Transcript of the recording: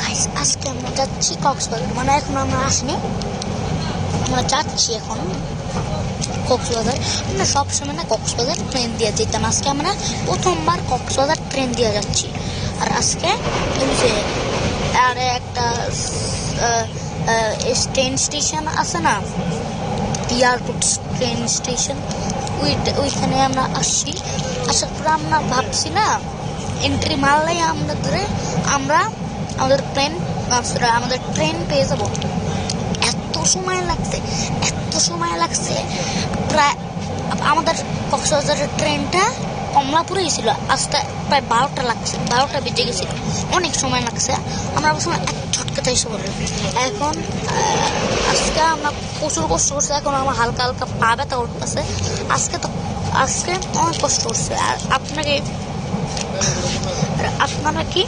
Guys আজকে আমরা যাচ্ছি কক্সবাজার, মানে এখন আমরা আসিনি, আমরা যাচ্ছি এখন কক্সবাজার। আমরা সবসময় না কক্সবাজার ট্রেন দিয়ে যেতাম, আজকে আমরা প্রথমবার কক্সবাজার ট্রেন দিয়ে যাচ্ছি। আর আজকে যে আর একটা ট্রেন স্টেশন আছে না, এয়ারপোর্ট ট্রেন স্টেশন, ওইখানে আমরা আসছি। আসার পরে আমরা ভাবছি না এন্ট্রি মারলেই আমরা আমাদের ট্রেন পেয়ে যাবো। এত সময় লাগছে প্রায় আমাদের কক্সবাজারের ট্রেনটা কমলাপুরেই ছিল, আসতে প্রায় 12টা বেজে গেছিল, অনেক সময় লাগছে। আমরা সময় এক ঝটকাতে এসে পড়ি। এখন আজকে আমরা প্রচুর কষ্ট করছি, এখন আমার হালকা হালকা পা ব্যথা উঠতেছে। আজকে অনেক কষ্ট করছে। আর আপনারা কি